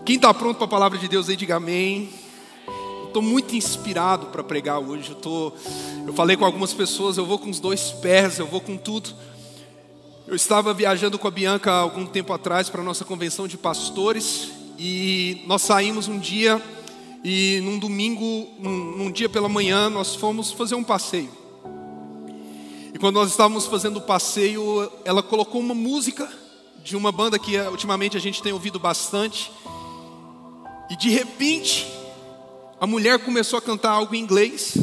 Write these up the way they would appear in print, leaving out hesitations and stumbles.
Quem está pronto para a palavra de Deus aí, diga amém. Eu estou muito inspirado para pregar hoje. Eu falei com algumas pessoas, eu vou com os 2 pés, eu vou com tudo. Eu estava viajando com a Bianca há algum tempo atrás para a nossa convenção de pastores. E nós saímos um dia e num domingo, num dia pela manhã, nós fomos fazer um passeio. E quando nós estávamos fazendo o passeio, ela colocou uma música de uma banda que ultimamente a gente tem ouvido bastante. E de repente, a mulher começou a cantar algo em inglês.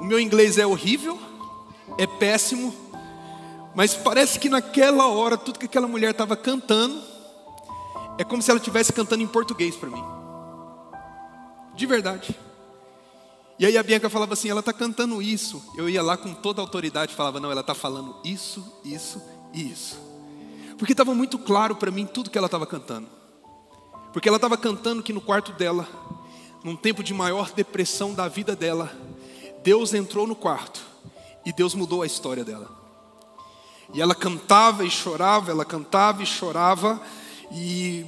O meu inglês é horrível, é péssimo, mas parece que naquela hora, tudo que aquela mulher estava cantando, é como se ela estivesse cantando em português para mim. De verdade. E aí a Bianca falava assim, ela está cantando isso. Eu ia lá com toda a autoridade e falava, não, ela está falando isso, isso e isso. Porque estava muito claro para mim tudo que ela estava cantando. Porque ela estava cantando que no quarto dela, num tempo de maior depressão da vida dela, Deus entrou no quarto e Deus mudou a história dela. E ela cantava e chorava, ela cantava e chorava. E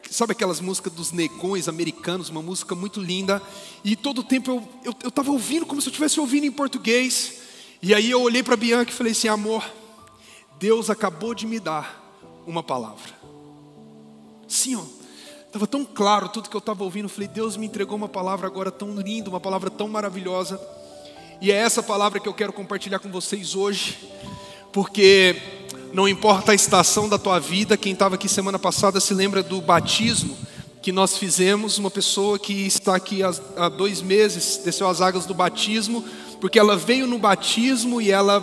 sabe aquelas músicas dos negões americanos, uma música muito linda. E todo o tempo eu estava ouvindo como se eu estivesse ouvindo em português. E aí eu olhei para a Bianca e falei assim, amor, Deus acabou de me dar uma palavra. Sim, ó. Estava tão claro tudo que eu estava ouvindo. Eu falei, Deus me entregou uma palavra agora tão linda, uma palavra tão maravilhosa. E é essa palavra que eu quero compartilhar com vocês hoje. Porque não importa a estação da tua vida, quem estava aqui semana passada se lembra do batismo que nós fizemos. Uma pessoa que está aqui há 2 meses, desceu as águas do batismo, porque ela veio no batismo e ela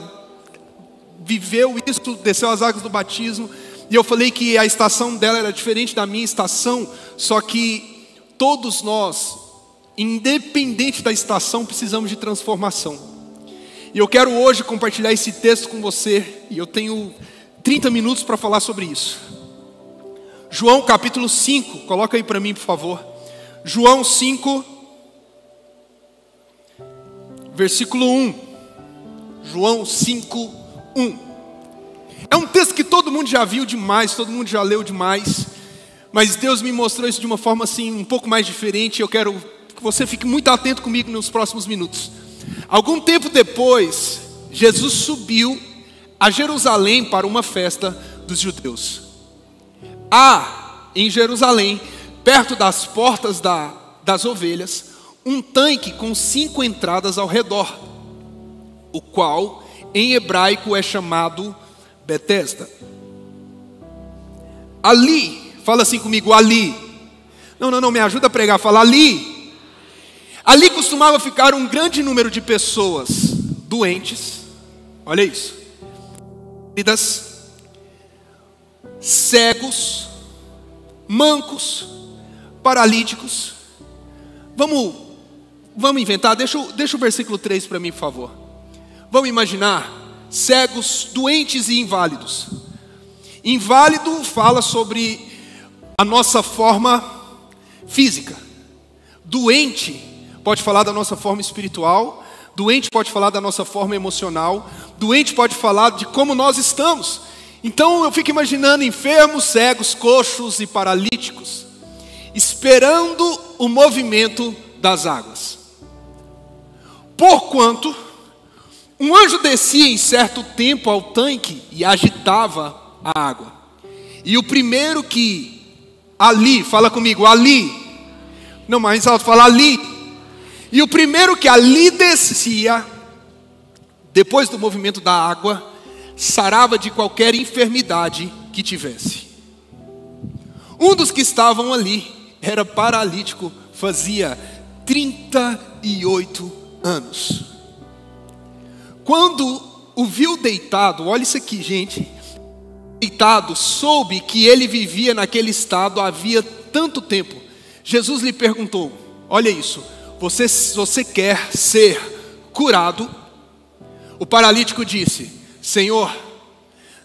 viveu isso, desceu as águas do batismo. E eu falei que a estação dela era diferente da minha estação, só que todos nós, independente da estação, precisamos de transformação. E eu quero hoje compartilhar esse texto com você, e eu tenho 30 minutos para falar sobre isso. João capítulo 5, coloca aí para mim por favor. João 5, versículo 1. João 5, 1. É um texto que todo mundo já viu demais, todo mundo já leu demais, mas Deus me mostrou isso de uma forma assim, um pouco mais diferente. Eu quero que você fique muito atento comigo nos próximos minutos. Algum tempo depois, Jesus subiu a Jerusalém para uma festa dos judeus. Há em Jerusalém, perto das portas das ovelhas, um tanque com 5 entradas ao redor, o qual em hebraico é chamado Betesda. Ali, fala assim comigo, ali. Não, me ajuda a pregar, fala ali. Ali costumava ficar um grande número de pessoas doentes, olha isso, cegos, mancos, paralíticos. Vamos inventar, deixa o versículo 3 para mim, por favor. Vamos imaginar cegos, doentes e inválidos. Inválido fala sobre a nossa forma física. Doente pode falar da nossa forma espiritual. Doente pode falar da nossa forma emocional. Doente pode falar de como nós estamos. Então eu fico imaginando enfermos, cegos, coxos e paralíticos, esperando o movimento das águas. Porquanto um anjo descia em certo tempo ao tanque e agitava a água. E o primeiro que ali, fala comigo, ali. Não, mais alto, fala ali. E o primeiro que ali descia, depois do movimento da água, sarava de qualquer enfermidade que tivesse. Um dos que estavam ali era paralítico, fazia 38 anos. Quando o viu deitado, olha isso aqui, gente. Deitado, soube que ele vivia naquele estado havia tanto tempo. Jesus lhe perguntou, olha isso, você quer ser curado? O paralítico disse, Senhor,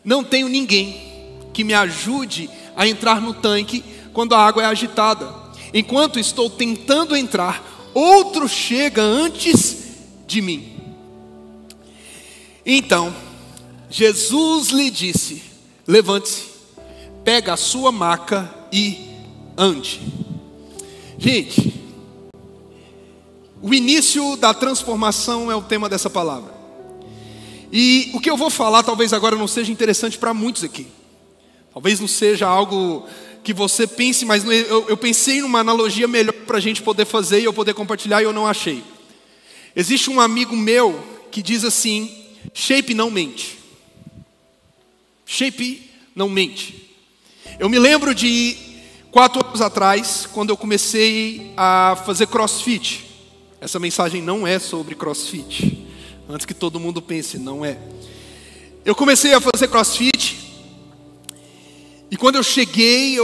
não tenho ninguém que me ajude a entrar no tanque quando a água é agitada. Enquanto estou tentando entrar, outro chega antes de mim. Então, Jesus lhe disse, levante-se, pega a sua maca e ande. Gente, o início da transformação é o tema dessa palavra. E o que eu vou falar talvez agora não seja interessante para muitos aqui. Talvez não seja algo que você pense, mas eu pensei numa analogia melhor para a gente poder fazer e eu poder compartilhar e eu não achei. Existe um amigo meu que diz assim: shape não mente. Shape não mente. Eu me lembro de 4 anos atrás, quando eu comecei a fazer CrossFit. Essa mensagem não é sobre CrossFit. Antes que todo mundo pense, não é. Eu comecei a fazer CrossFit. E quando eu cheguei,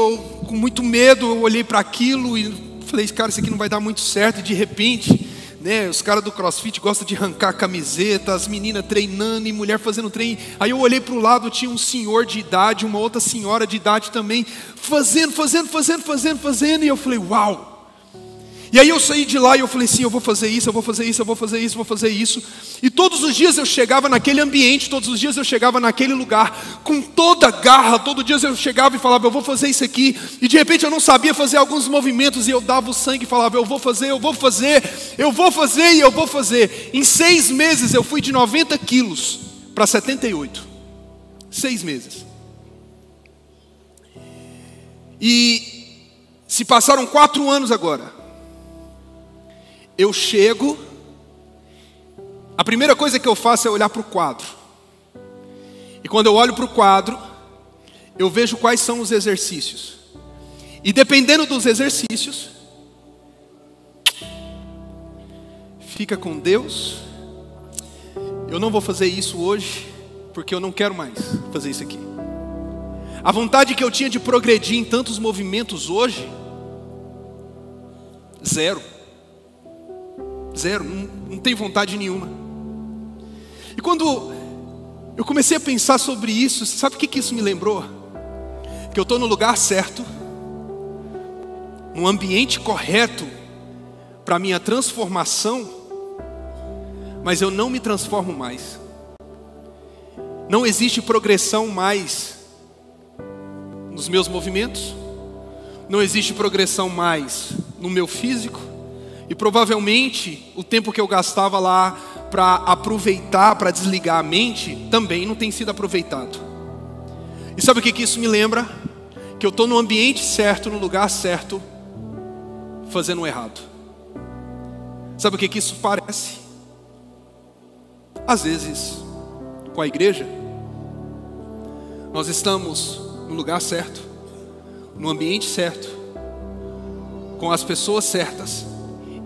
com muito medo, eu olhei para aquilo e falei, cara, isso aqui não vai dar muito certo. E de repente, né, os caras do CrossFit gostam de arrancar camiseta, as meninas treinando e mulher fazendo treino. Aí eu olhei para o lado, tinha um senhor de idade, uma outra senhora de idade também, fazendo. E eu falei, uau. E aí eu saí de lá e eu falei assim, eu vou fazer isso. E todos os dias eu chegava naquele ambiente, todos os dias eu chegava naquele lugar, com toda a garra, todo dia eu chegava e falava, eu vou fazer isso aqui. E de repente eu não sabia fazer alguns movimentos e eu dava o sangue e falava, eu vou fazer. Em 6 meses eu fui de 90 quilos para 78. 6 meses. E se passaram 4 anos agora. Eu chego, a primeira coisa que eu faço é olhar para o quadro. E quando eu olho para o quadro, eu vejo quais são os exercícios. E dependendo dos exercícios, fica com Deus. Eu não vou fazer isso hoje, porque eu não quero mais fazer isso aqui. A vontade que eu tinha de progredir em tantos movimentos hoje, zero, não tenho vontade nenhuma. E quando eu comecei a pensar sobre isso, sabe o que isso me lembrou? Que eu estou no lugar certo, no ambiente correto para a minha transformação, mas eu não me transformo mais. Não existe progressão mais nos meus movimentos, não existe progressão mais no meu físico. E provavelmente o tempo que eu gastava lá para aproveitar, para desligar a mente, também não tem sido aproveitado. E sabe o que isso me lembra? Que eu estou no ambiente certo, no lugar certo, fazendo o errado. Sabe o que isso parece? Às vezes, com a igreja, nós estamos no lugar certo, no ambiente certo, com as pessoas certas,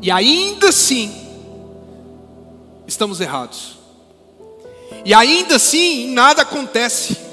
e ainda assim, estamos errados. E ainda assim, nada acontece.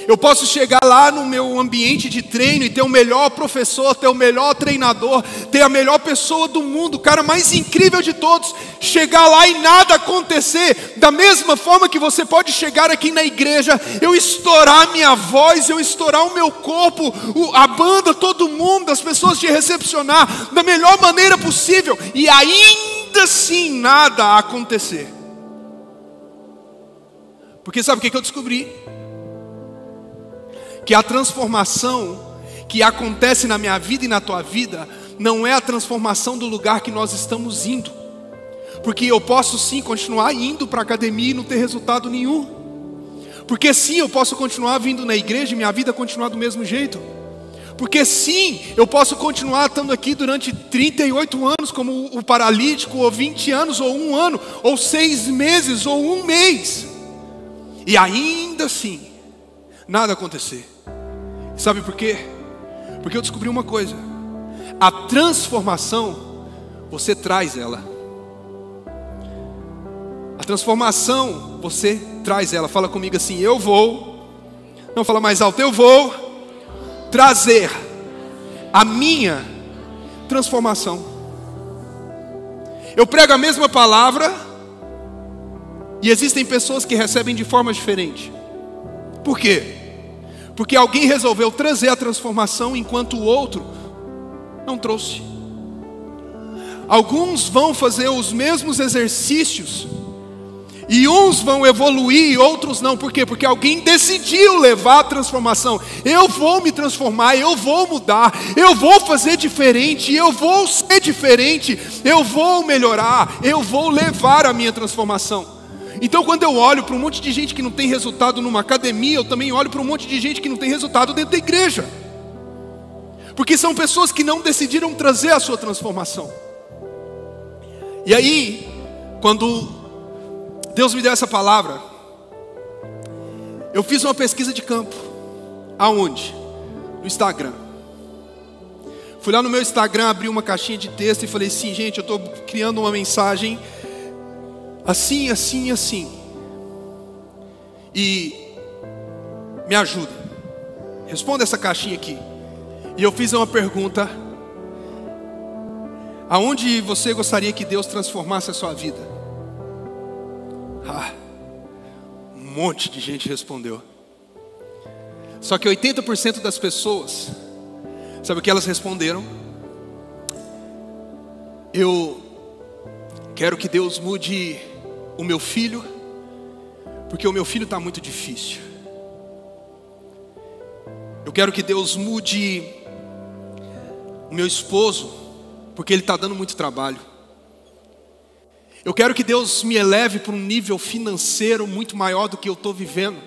Eu posso chegar lá no meu ambiente de treino e ter o melhor professor, ter o melhor treinador, ter a melhor pessoa do mundo, o cara mais incrível de todos. Chegar lá e nada acontecer. Da mesma forma que você pode chegar aqui na igreja, eu estourar minha voz, eu estourar o meu corpo, a banda, todo mundo, as pessoas te recepcionar da melhor maneira possível. E ainda assim nada acontecer. Porque sabe o que eu descobri? Que a transformação que acontece na minha vida e na tua vida não é a transformação do lugar que nós estamos indo. Porque eu posso sim continuar indo para a academia e não ter resultado nenhum. Porque sim, eu posso continuar vindo na igreja e minha vida continuar do mesmo jeito. Porque sim, eu posso continuar estando aqui durante 38 anos como o paralítico, ou 20 anos, ou 1 ano, ou 6 meses, ou 1 mês. E ainda assim, nada acontecer. Sabe por quê? Porque eu descobri uma coisa: a transformação, você traz ela. A transformação, você traz ela. Fala comigo assim: eu vou. Não, fala mais alto: eu vou trazer a minha transformação. Eu prego a mesma palavra e existem pessoas que recebem de forma diferente. Por quê? Porque alguém resolveu trazer a transformação enquanto o outro não trouxe. Alguns vão fazer os mesmos exercícios E uns vão evoluir e outros não. Por quê? Porque alguém decidiu levar a transformação. Eu vou me transformar, eu vou mudar, eu vou fazer diferente, eu vou ser diferente, eu vou melhorar, eu vou levar a minha transformação. Então quando eu olho para um monte de gente que não tem resultado numa academia, eu também olho para um monte de gente que não tem resultado dentro da igreja. Porque são pessoas que não decidiram trazer a sua transformação. E aí, quando Deus me deu essa palavra, eu fiz uma pesquisa de campo. Aonde? No Instagram. Fui lá no meu Instagram, abri uma caixinha de texto e falei assim: gente, eu estou criando uma mensagem assim, assim, assim. E me ajuda. Responda essa caixinha aqui. E eu fiz uma pergunta: aonde você gostaria que Deus transformasse a sua vida? Um monte de gente respondeu. Só que 80% das pessoas, sabe o que elas responderam? Eu quero que Deus mude o meu filho, porque o meu filho está muito difícil. Eu quero que Deus mude o meu esposo, porque ele está dando muito trabalho. Eu quero que Deus me eleve para um nível financeiro muito maior do que eu estou vivendo.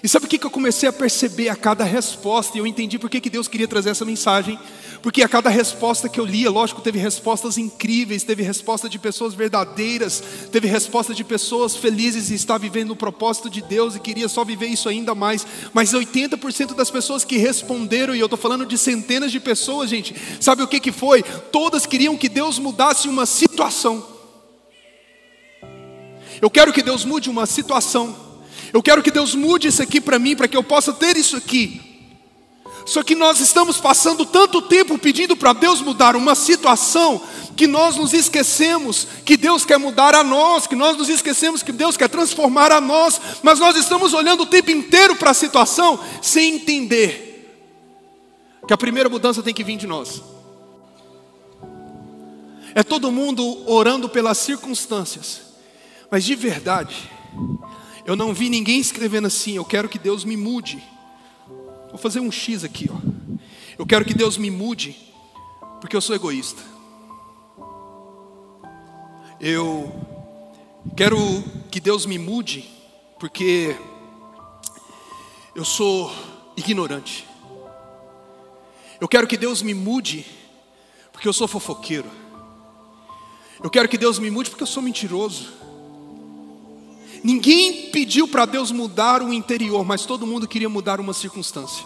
E sabe o que eu comecei a perceber a cada resposta? E eu entendi por que Deus queria trazer essa mensagem. Porque a cada resposta que eu lia, lógico, teve respostas incríveis, teve resposta de pessoas verdadeiras, teve resposta de pessoas felizes em estar vivendo o propósito de Deus e queria só viver isso ainda mais. Mas 80% das pessoas que responderam, e eu estou falando de centenas de pessoas, gente, sabe o que foi? Todas queriam que Deus mudasse uma situação. Eu quero que Deus mude uma situação. Eu quero que Deus mude isso aqui para mim, para que eu possa ter isso aqui. Só que nós estamos passando tanto tempo pedindo para Deus mudar uma situação, que nós nos esquecemos que Deus quer mudar a nós, que nós nos esquecemos que Deus quer transformar a nós, mas nós estamos olhando o tempo inteiro para a situação, sem entender que a primeira mudança tem que vir de nós. É todo mundo orando pelas circunstâncias, mas de verdade, eu não vi ninguém escrevendo assim: eu quero que Deus me mude. Vou fazer um X aqui, ó. Eu quero que Deus me mude, porque eu sou egoísta. Eu quero que Deus me mude, porque eu sou ignorante. Eu quero que Deus me mude, porque eu sou fofoqueiro. Eu quero que Deus me mude, porque eu sou mentiroso. Ninguém pediu para Deus mudar o interior, mas todo mundo queria mudar uma circunstância.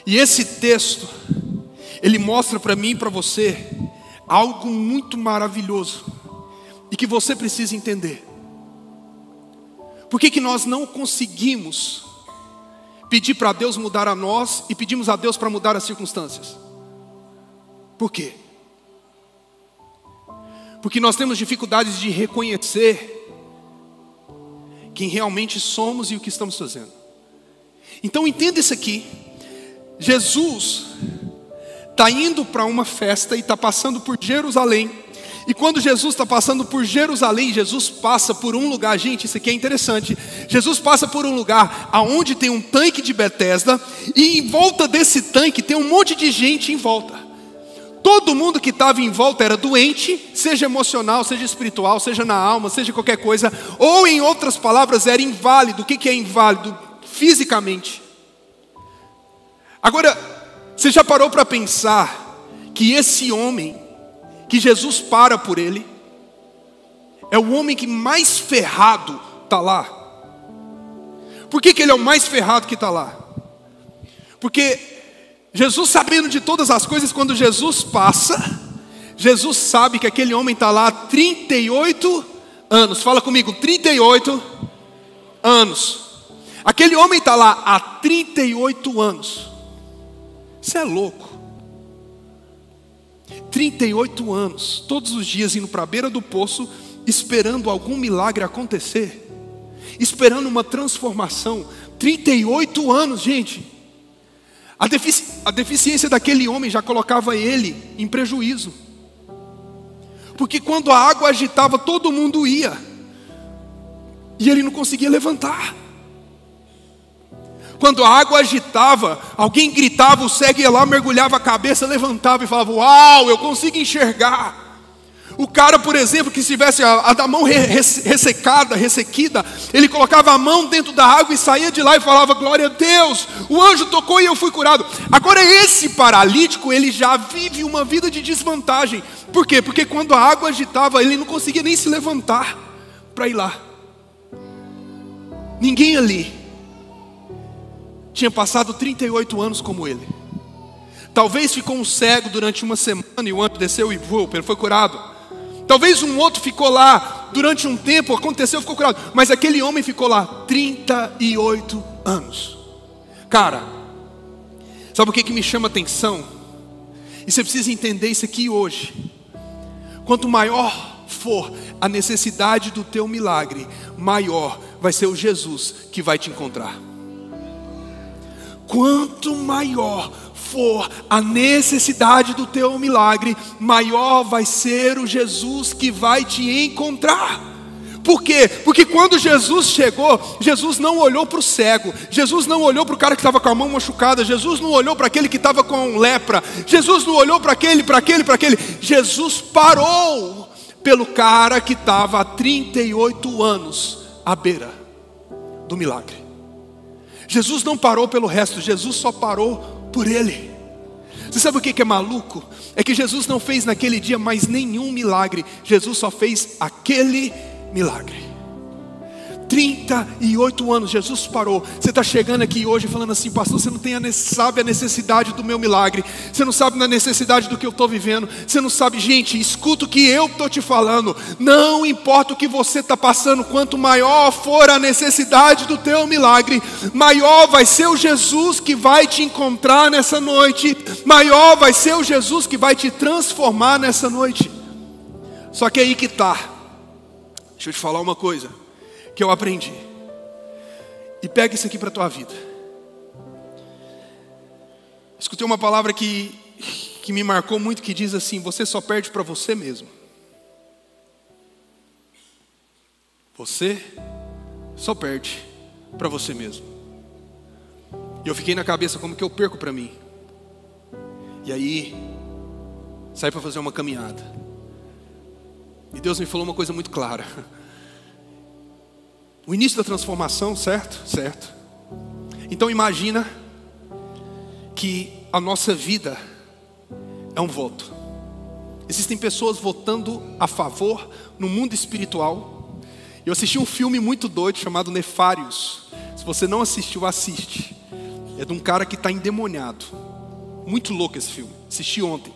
E esse texto, ele mostra para mim e para você algo muito maravilhoso e que você precisa entender. Por que nós não conseguimos pedir para Deus mudar a nós e pedimos a Deus para mudar as circunstâncias? Por quê? Porque nós temos dificuldades de reconhecer quem realmente somos e o que estamos fazendo. Então entenda isso aqui. Jesus está indo para uma festa e está passando por Jerusalém. E quando Jesus está passando por Jerusalém, Jesus passa por um lugar, gente, isso aqui é interessante. Jesus passa por um lugar onde tem um tanque de Betesda, e em volta desse tanque tem um monte de gente em volta. Todo mundo que estava em volta era doente, seja emocional, seja espiritual, seja na alma, seja qualquer coisa. Ou em outras palavras, era inválido. O que é inválido? Fisicamente. Agora, você já parou para pensar que esse homem, que Jesus para por ele, é o homem que mais ferrado está lá? Por que ele é o mais ferrado que está lá? Porque Jesus, sabendo de todas as coisas, quando Jesus passa, Jesus sabe que aquele homem está lá há 38 anos. Fala comigo, 38 anos. Aquele homem está lá há 38 anos. Isso é louco. 38 anos, todos os dias indo para a beira do poço, esperando algum milagre acontecer, esperando uma transformação. 38 anos, gente. A deficiência daquele homem já colocava ele em prejuízo. Porque quando a água agitava, todo mundo ia. E ele não conseguia levantar. Quando a água agitava, alguém gritava, o cego ia lá, mergulhava a cabeça, levantava e falava: uau, eu consigo enxergar. O cara, por exemplo, que tivesse a da mão ressequida, ele colocava a mão dentro da água e saía de lá e falava: glória a Deus, o anjo tocou e eu fui curado. Agora esse paralítico, ele já vive uma vida de desvantagem. Por quê? Porque quando a água agitava, ele não conseguia nem se levantar para ir lá. Ninguém ali tinha passado 38 anos como ele. Talvez ficou um cego durante uma semana e o anjo desceu e ele foi curado. Talvez um outro ficou lá durante um tempo, aconteceu, ficou curado. Mas aquele homem ficou lá 38 anos. Cara, sabe o que me chama a atenção? E você precisa entender isso aqui hoje. Quanto maior for a necessidade do teu milagre, maior vai ser o Jesus que vai te encontrar. Quanto maior for a necessidade do teu milagre, maior vai ser o Jesus que vai te encontrar. Por quê? Porque quando Jesus chegou, Jesus não olhou para o cego, Jesus não olhou para o cara que estava com a mão machucada, Jesus não olhou para aquele que estava com lepra, Jesus não olhou para aquele, Jesus parou pelo cara que estava há 38 anos à beira do milagre. Jesus não parou pelo resto, Jesus só parou por ele. Você sabe o que é maluco? É que Jesus não fez naquele dia mais nenhum milagre, Jesus só fez aquele milagre. 38 anos, Jesus parou. Você está chegando aqui hoje falando assim: pastor, você não sabe a necessidade do meu milagre, você não sabe a necessidade do que eu estou vivendo, você não sabe. Gente, escuta o que eu estou te falando. Não importa o que você está passando, quanto maior for a necessidade do teu milagre, maior vai ser o Jesus que vai te encontrar nessa noite, maior vai ser o Jesus que vai te transformar nessa noite. Só que aí que está. Deixa eu te falar uma coisa que eu aprendi, e pega isso aqui para a tua vida. Escutei uma palavra que me marcou muito, que diz assim: você só perde para você mesmo. Você só perde para você mesmo. E eu fiquei na cabeça: como que eu perco para mim? E aí saí para fazer uma caminhada, e Deus me falou uma coisa muito clara. O início da transformação, certo? Certo. Então imagina que a nossa vida é um voto. Existem pessoas votando a favor no mundo espiritual. Eu assisti um filme muito doido chamado Nefários. Se você não assistiu, assiste. É de um cara que está endemoniado. Muito louco esse filme. Assisti ontem.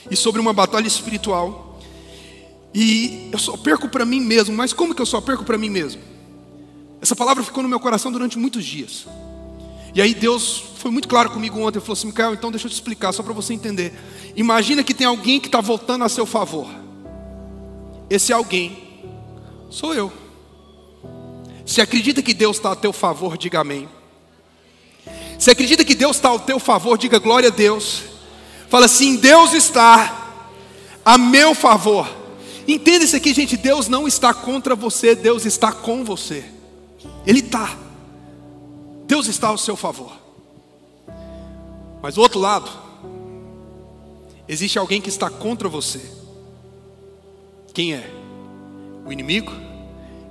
E sobre uma batalha espiritual. E eu só perco para mim mesmo. Mas como que eu só perco para mim mesmo? Essa palavra ficou no meu coração durante muitos dias. E aí Deus foi muito claro comigo ontem. Ele falou assim: Micael, então deixa eu te explicar, só para você entender. Imagina que tem alguém que está votando a seu favor. Esse alguém sou eu. Se acredita que Deus está a teu favor, diga amém. Se acredita que Deus está ao teu favor, diga glória a Deus. Fala assim: Deus está a meu favor. Entenda isso aqui, gente. Deus não está contra você, Deus está com você. Ele está. Deus está ao seu favor. Mas do outro lado, existe alguém que está contra você. Quem é? O inimigo?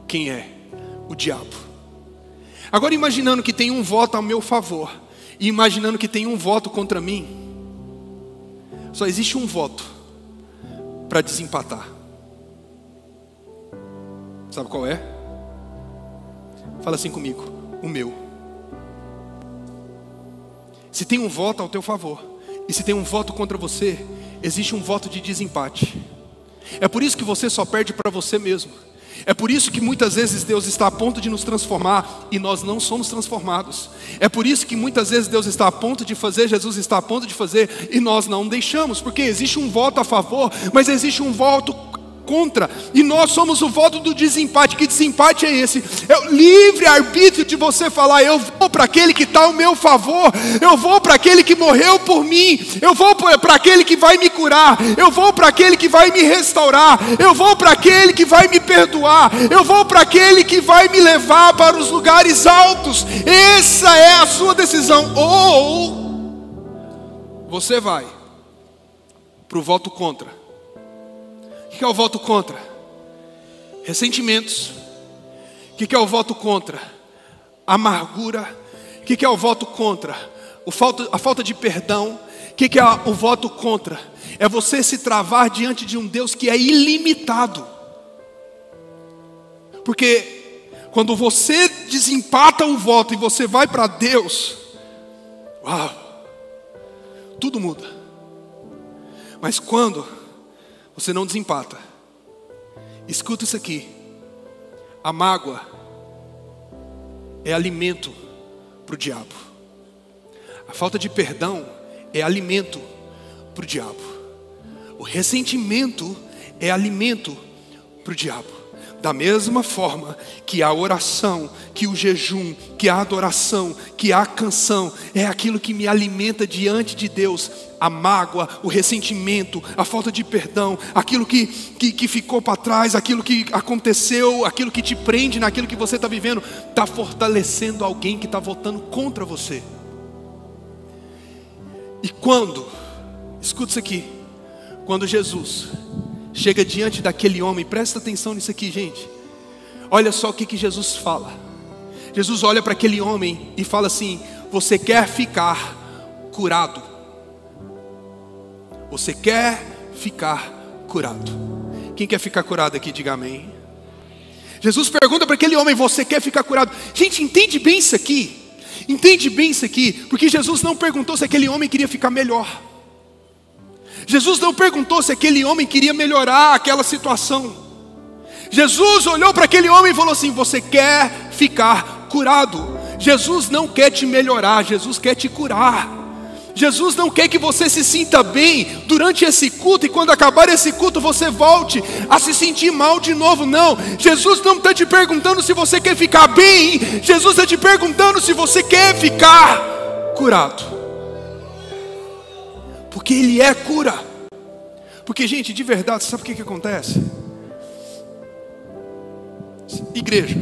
Quem é? O diabo. Agora imaginando que tem um voto ao meu favor, e imaginando que tem um voto contra mim, só existe um voto para desempatar. Sabe qual é? Fala assim comigo: o meu. Se tem um voto ao teu favor, e se tem um voto contra você, existe um voto de desempate. É por isso que você só perde para você mesmo. É por isso que muitas vezes Deus está a ponto de nos transformar e nós não somos transformados. É por isso que muitas vezes Deus está a ponto de fazer, Jesus está a ponto de fazer, e nós não deixamos. Porque existe um voto a favor, mas existe um voto contra, e nós somos o voto do desempate. Que desempate é esse? É o livre-arbítrio de você falar: eu vou para aquele que está ao meu favor, eu vou para aquele que morreu por mim, eu vou para aquele que vai me curar, eu vou para aquele que vai me restaurar, eu vou para aquele que vai me perdoar, eu vou para aquele que vai me levar para os lugares altos. Essa é a sua decisão. Ou você vai para o voto contra. O que é o voto contra? Ressentimentos. O que é o voto contra? Amargura. O que é o voto contra? A falta de perdão. O que é o voto contra? É você se travar diante de um Deus que é ilimitado. Porque quando você desempata o voto e você vai para Deus, uau, tudo muda. Mas quando você não desempata, escuta isso aqui: a mágoa é alimento para o diabo. A falta de perdão é alimento para o diabo. O ressentimento é alimento para o diabo. Da mesma forma que a oração, que o jejum, que a adoração, que a canção é aquilo que me alimenta diante de Deus, a mágoa, o ressentimento, a falta de perdão, aquilo que ficou para trás, aquilo que aconteceu, aquilo que te prende naquilo que você está vivendo, está fortalecendo alguém que está voltando contra você. E escuta isso aqui, quando Jesus chega diante daquele homem, presta atenção nisso aqui, gente. Olha só o que Jesus fala. Jesus olha para aquele homem e fala assim: você quer ficar curado? Você quer ficar curado? Quem quer ficar curado aqui, diga amém. Jesus pergunta para aquele homem: você quer ficar curado? Gente, entende bem isso aqui. Entende bem isso aqui, porque Jesus não perguntou se aquele homem queria ficar melhor. Jesus não perguntou se aquele homem queria melhorar aquela situação. Jesus olhou para aquele homem e falou assim: você quer ficar curado? Jesus não quer te melhorar, Jesus quer te curar. Jesus não quer que você se sinta bem durante esse culto e quando acabar esse culto você volte a se sentir mal de novo. Não, Jesus não está te perguntando se você quer ficar bem, Jesus está te perguntando se você quer ficar curado. Porque Ele é cura. Porque, gente, de verdade, sabe o que acontece? Igreja,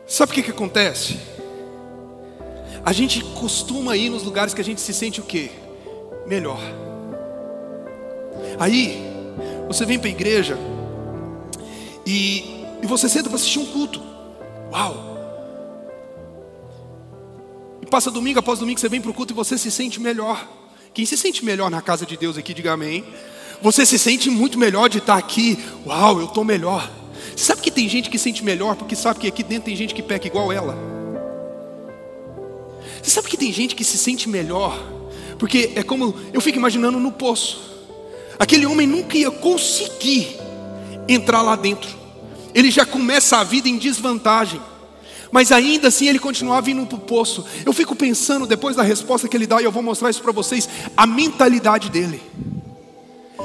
sabe o que acontece? A gente costuma ir nos lugares que a gente se sente o quê? Melhor. Aí, você vem para a igreja e você senta para assistir um culto. Uau! E passa domingo após domingo, você vem para o culto e você se sente melhor. Quem se sente melhor na casa de Deus aqui, diga amém. Você se sente muito melhor de estar aqui. Uau, eu estou melhor. Sabe que tem gente que sente melhor porque sabe que aqui dentro tem gente que peca igual ela? Você sabe que tem gente que se sente melhor porque é como, eu fico imaginando no poço. Aquele homem nunca ia conseguir entrar lá dentro. Ele já começa a vida em desvantagem, mas ainda assim ele continuava indo para o poço. Eu fico pensando, depois da resposta que ele dá, e eu vou mostrar isso para vocês, a mentalidade dele.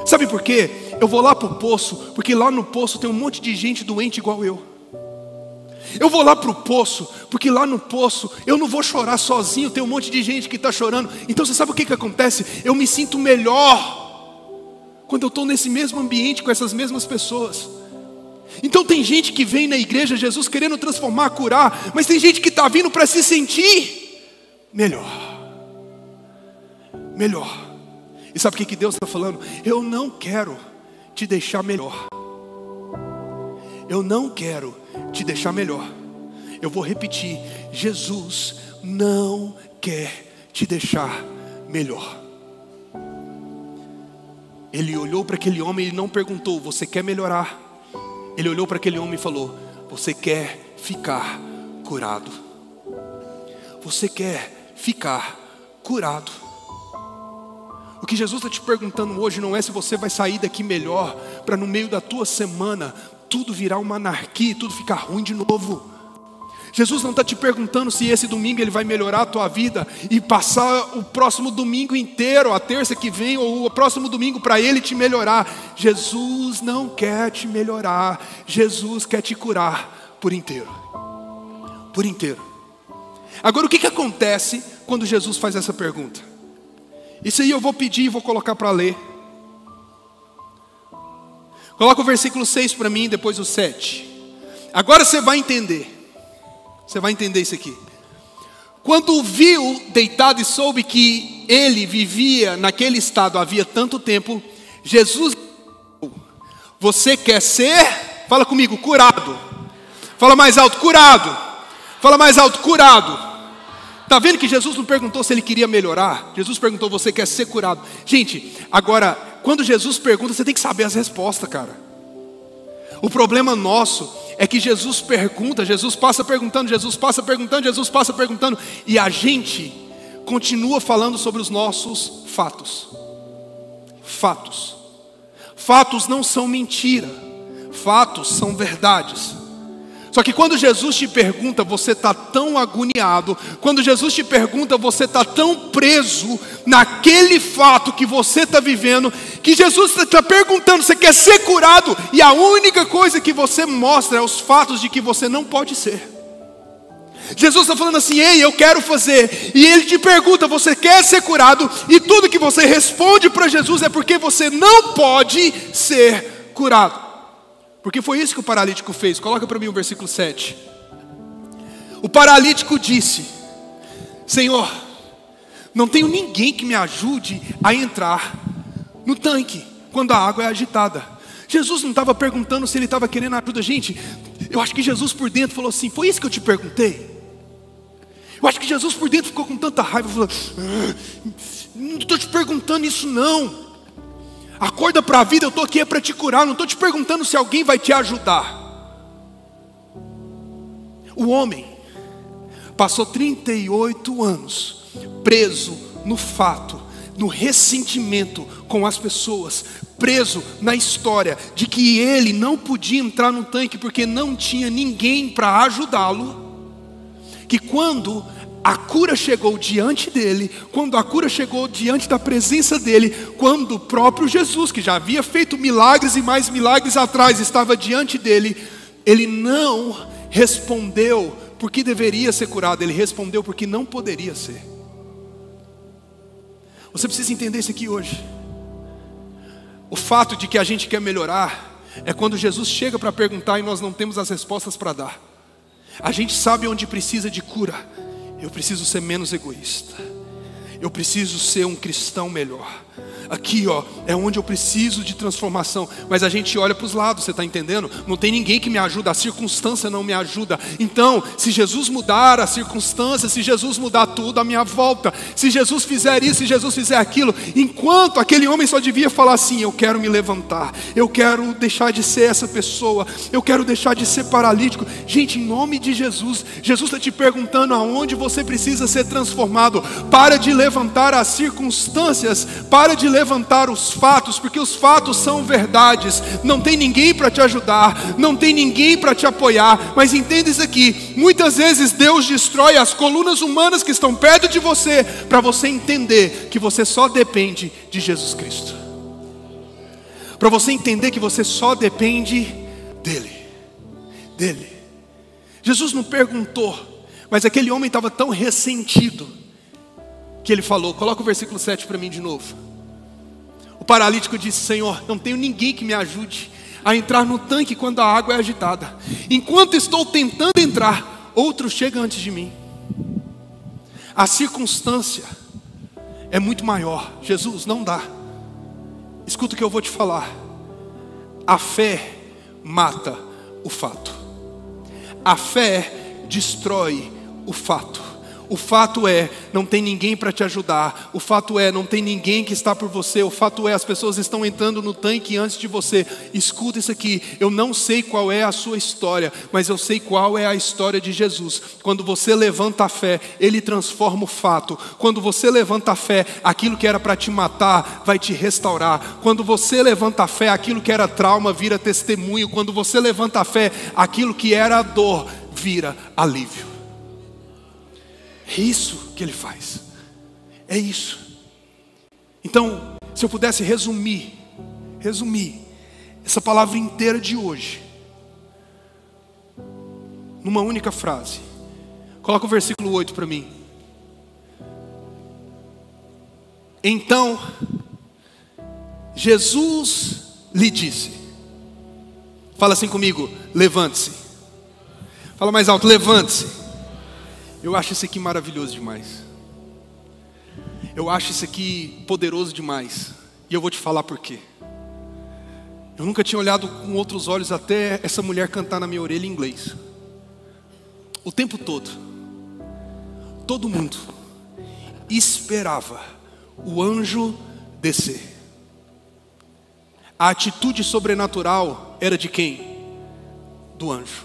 Sabe por quê? Eu vou lá para o poço, porque lá no poço tem um monte de gente doente igual eu. Eu vou lá para o poço, porque lá no poço eu não vou chorar sozinho, tem um monte de gente que está chorando. Então você sabe o que acontece? Eu me sinto melhor quando eu estou nesse mesmo ambiente com essas mesmas pessoas. Então tem gente que vem na igreja, Jesus querendo transformar, curar, mas tem gente que está vindo para se sentir melhor. Melhor. E sabe o que Deus está falando? Eu não quero te deixar melhor. Eu não quero te deixar melhor. Eu vou repetir: Jesus não quer te deixar melhor. Ele olhou para aquele homem e não perguntou: você quer melhorar? Ele olhou para aquele homem e falou: você quer ficar curado? Você quer ficar curado? O que Jesus está te perguntando hoje não é se você vai sair daqui melhor, para no meio da tua semana tudo virar uma anarquia e tudo ficar ruim de novo. Jesus não está te perguntando se esse domingo Ele vai melhorar a tua vida e passar o próximo domingo inteiro, a terça que vem, ou o próximo domingo para Ele te melhorar. Jesus não quer te melhorar, Jesus quer te curar por inteiro. Por inteiro. Agora, o que acontece quando Jesus faz essa pergunta? Isso aí eu vou pedir e vou colocar para ler. Coloca o versículo 6 para mim, depois o 7. Agora você vai entender. Você vai entender isso aqui. Quando o viu deitado e soube que ele vivia naquele estado havia tanto tempo, Jesus, você quer ser, fala comigo, curado. Fala mais alto, curado. Fala mais alto, curado. Está vendo que Jesus não perguntou se ele queria melhorar? Jesus perguntou, você quer ser curado? Gente, agora, quando Jesus pergunta, você tem que saber as respostas, cara. O problema nosso é que Jesus pergunta, Jesus passa perguntando, Jesus passa perguntando, Jesus passa perguntando, e a gente continua falando sobre os nossos fatos. Fatos. Fatos não são mentira, fatos são verdades. Só que quando Jesus te pergunta, você está tão agoniado. Quando Jesus te pergunta, você está tão preso naquele fato que você está vivendo, que Jesus está perguntando, você quer ser curado? E a única coisa que você mostra é os fatos de que você não pode ser. Jesus está falando assim, ei, eu quero fazer. E Ele te pergunta, você quer ser curado? E tudo que você responde para Jesus é porque você não pode ser curado. Porque foi isso que o paralítico fez. Coloca para mim o versículo 7. O paralítico disse, Senhor, não tenho ninguém que me ajude a entrar no tanque quando a água é agitada. Jesus não estava perguntando se ele estava querendo ajuda. Gente, eu acho que Jesus por dentro falou assim, foi isso que eu te perguntei? Eu acho que Jesus por dentro ficou com tanta raiva, falou, não estou te perguntando isso não. Acorda para a vida, eu estou aqui para te curar, não estou te perguntando se alguém vai te ajudar. O homem passou 38 anos preso no fato, no ressentimento com as pessoas, preso na história de que ele não podia entrar no tanque porque não tinha ninguém para ajudá-lo, que quando a cura chegou diante dele, quando a cura chegou diante da presença dele, quando o próprio Jesus, que já havia feito milagres e mais milagres atrás, estava diante dele, ele não respondeu porque deveria ser curado, ele respondeu porque não poderia ser. Você precisa entender isso aqui hoje. O fato de que a gente quer melhorar é quando Jesus chega para perguntar e nós não temos as respostas para dar. A gente sabe onde precisa de cura. Eu preciso ser menos egoísta. Eu preciso ser um cristão melhor. Aqui é onde eu preciso de transformação. Mas a gente olha para os lados, você está entendendo? Não tem ninguém que me ajuda, a circunstância não me ajuda. Então, se Jesus mudar a circunstância, se Jesus mudar tudo à minha volta, se Jesus fizer isso, se Jesus fizer aquilo, enquanto aquele homem só devia falar assim, eu quero me levantar, eu quero deixar de ser essa pessoa, eu quero deixar de ser paralítico. Gente, em nome de Jesus, Jesus está te perguntando aonde você precisa ser transformado. Para de levantar as circunstâncias, para de levantar os fatos, porque os fatos são verdades. Não tem ninguém para te ajudar, não tem ninguém para te apoiar. Mas entenda isso aqui, muitas vezes Deus destrói as colunas humanas que estão perto de você, para você entender que você só depende de Jesus Cristo, para você entender que você só depende dele. Jesus não perguntou, mas aquele homem estava tão ressentido que ele falou, coloca o versículo 7 para mim de novo. O paralítico disse, Senhor, não tenho ninguém que me ajude a entrar no tanque quando a água é agitada. Enquanto estou tentando entrar, outro chega antes de mim. A circunstância é muito maior. Jesus, não dá. Escuta o que eu vou te falar. A fé mata o fato. A fé destrói o fato. O fato é, não tem ninguém para te ajudar. O fato é, não tem ninguém que está por você. O fato é, as pessoas estão entrando no tanque antes de você. Escuta isso aqui, eu não sei qual é a sua história, mas eu sei qual é a história de Jesus. Quando você levanta a fé, Ele transforma o fato. Quando você levanta a fé, aquilo que era para te matar, vai te restaurar. Quando você levanta a fé, aquilo que era trauma vira testemunho. Quando você levanta a fé, aquilo que era dor vira alívio. É isso que ele faz. É isso. Então, se eu pudesse resumir essa palavra inteira de hoje numa única frase. Coloca o versículo 8 para mim. Então, Jesus lhe disse. Fala assim comigo, levante-se. Fala mais alto, levante-se. Eu acho isso aqui maravilhoso demais. Eu acho isso aqui poderoso demais. E eu vou te falar por quê. Eu nunca tinha olhado com outros olhos até essa mulher cantar na minha orelha em inglês. O tempo todo, todo mundo esperava o anjo descer. A atitude sobrenatural era de quem? Do anjo.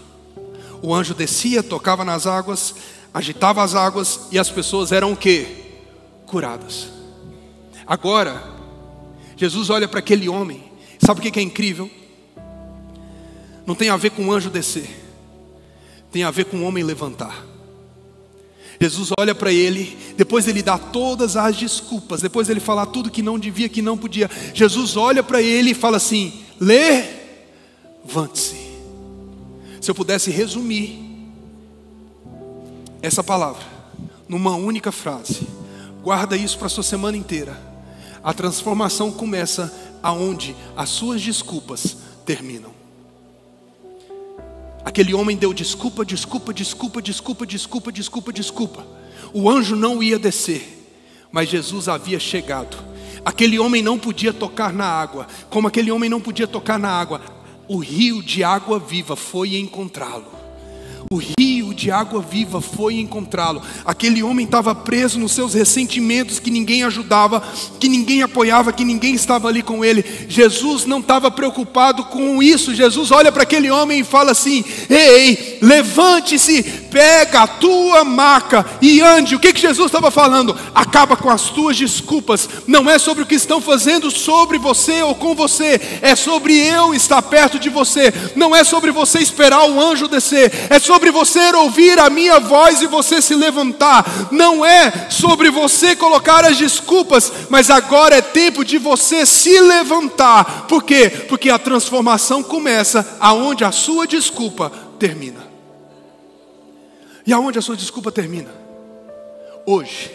O anjo descia, tocava nas águas, agitava as águas e as pessoas eram o quê? Curadas. Agora, Jesus olha para aquele homem. Sabe o que é incrível? Não tem a ver com o anjo descer. Tem a ver com o homem levantar. Jesus olha para ele, depois ele dá todas as desculpas, depois ele fala tudo que não devia, que não podia. Jesus olha para ele e fala assim: levante-se. Se eu pudesse resumir essa palavra numa única frase, guarda isso para a sua semana inteira. A transformação começa aonde as suas desculpas terminam. Aquele homem deu desculpa. O anjo não ia descer, mas Jesus havia chegado. Aquele homem não podia tocar na água. Como aquele homem não podia tocar na água, o rio de água viva foi encontrá-lo. O rio de água viva foi encontrá-lo. Aquele homem estava preso nos seus ressentimentos, que ninguém ajudava, que ninguém apoiava, que ninguém estava ali com ele. Jesus não estava preocupado com isso. Jesus olha para aquele homem e fala assim: ei, levante-se, pega a tua maca e ande. O que Jesus estava falando? Acaba com as tuas desculpas. Não é sobre o que estão fazendo sobre você ou com você, é sobre eu estar perto de você. Não é sobre você esperar o anjo descer, é sobre você ouvir a minha voz e você se levantar. Não é sobre você colocar as desculpas, mas agora é tempo de você se levantar. Por quê? Porque a transformação começa aonde a sua desculpa termina. E aonde a sua desculpa termina? Hoje,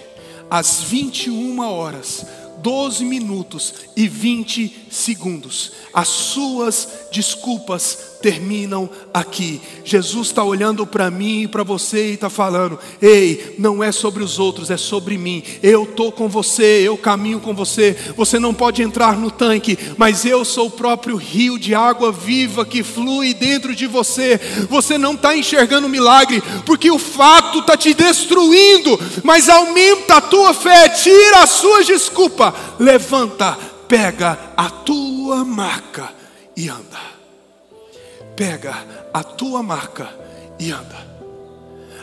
às 21 horas, 12 minutos e 20 segundos, as suas desculpas terminam aqui. Jesus está olhando para mim e para você e está falando: ei, não é sobre os outros, é sobre mim. Eu estou com você, eu caminho com você. Você não pode entrar no tanque, mas eu sou o próprio rio de água viva que flui dentro de você. Você não está enxergando o milagre, porque o fato está te destruindo, mas aumenta a tua fé, tira as suas desculpas, levanta, pega a tua maca e anda. Pega a tua marca e anda.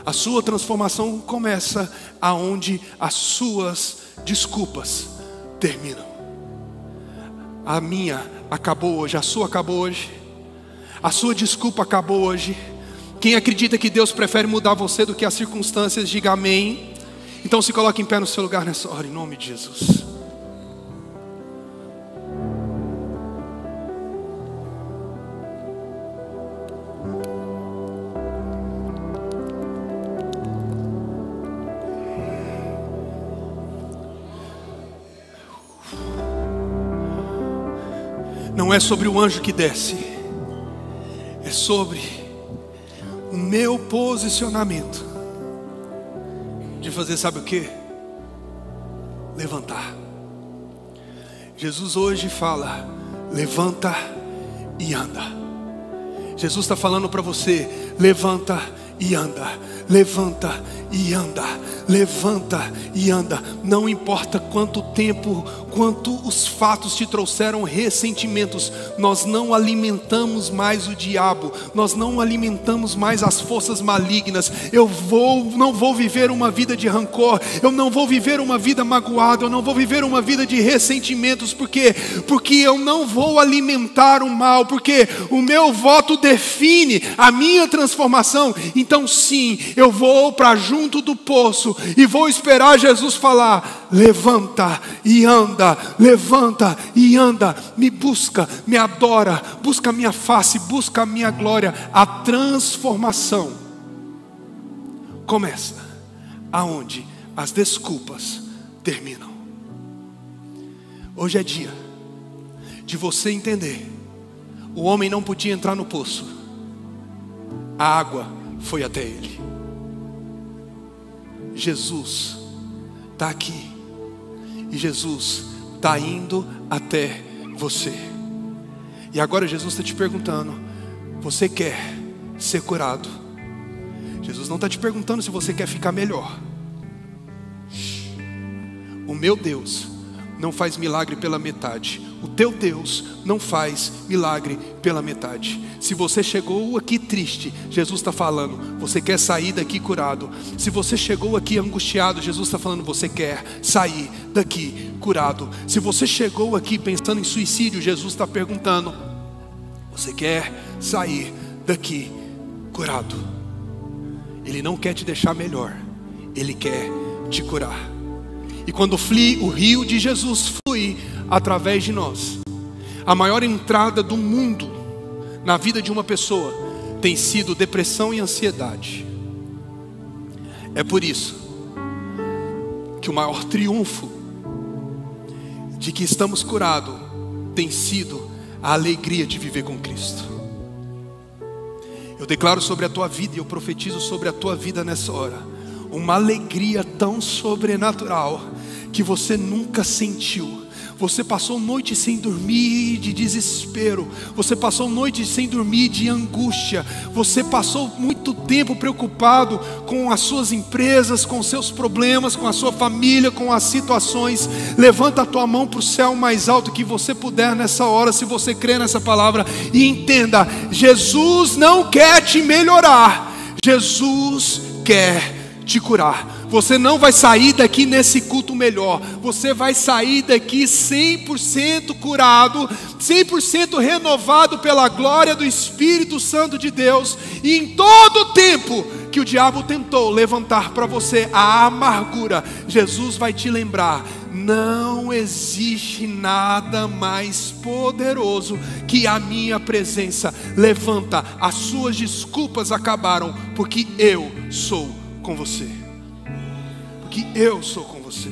A sua transformação começa aonde as suas desculpas terminam. A minha acabou hoje, a sua acabou hoje, a sua desculpa acabou hoje. Quem acredita que Deus prefere mudar você do que as circunstâncias, diga amém. Então se coloque em pé no seu lugar nessa hora, em nome de Jesus. Não é sobre o anjo que desce, é sobre o meu posicionamento de fazer, sabe o que? Levantar. Jesus hoje fala: levanta e anda. Jesus está falando para você: levanta e anda, levanta e anda, levanta e anda. Não importa quanto tempo, quanto os fatos te trouxeram ressentimentos, nós não alimentamos mais o diabo, nós não alimentamos mais as forças malignas. Não vou viver uma vida de rancor, eu não vou viver uma vida magoada, eu não vou viver uma vida de ressentimentos, porque eu não vou alimentar o mal, porque o meu voto define a minha transformação. Então sim, eu vou para junto do poço e vou esperar Jesus falar: levanta e anda, levanta e anda, me busca, me adora, busca a minha face, busca a minha glória. A transformação começa aonde as desculpas terminam. Hoje é dia de você entender: o homem não podia entrar no poço, a água foi até ele. Jesus está aqui e Jesus está indo até você. E agora Jesus está te perguntando: você quer ser curado? Jesus não está te perguntando se você quer ficar melhor. O meu Deus não faz milagre pela metade. O teu Deus não faz milagre pela metade. Se você chegou aqui triste, Jesus está falando: você quer sair daqui curado. Se você chegou aqui angustiado, Jesus está falando: você quer sair daqui curado. Se você chegou aqui pensando em suicídio, Jesus está perguntando: você quer sair daqui curado. Ele não quer te deixar melhor, Ele quer te curar. E quando o rio de Jesus flui através de nós, a maior entrada do mundo na vida de uma pessoa tem sido depressão e ansiedade. É por isso que o maior triunfo de que estamos curados tem sido a alegria de viver com Cristo. Eu declaro sobre a tua vida e eu profetizo sobre a tua vida nessa hora uma alegria tão sobrenatural que você nunca sentiu. Você passou noites sem dormir de desespero, você passou noites sem dormir de angústia, você passou muito tempo preocupado com as suas empresas, com os seus problemas, com a sua família, com as situações. Levanta a tua mão para o céu mais alto que você puder nessa hora, se você crê nessa palavra, e entenda: Jesus não quer te melhorar, Jesus quer te curar. Você não vai sair daqui nesse culto melhor, você vai sair daqui 100% curado, 100% renovado pela glória do Espírito Santo de Deus. E em todo o tempo que o diabo tentou levantar para você a amargura, Jesus vai te lembrar: não existe nada mais poderoso que a minha presença. Levanta, as suas desculpas acabaram, porque eu sou com você. Porque eu sou com você.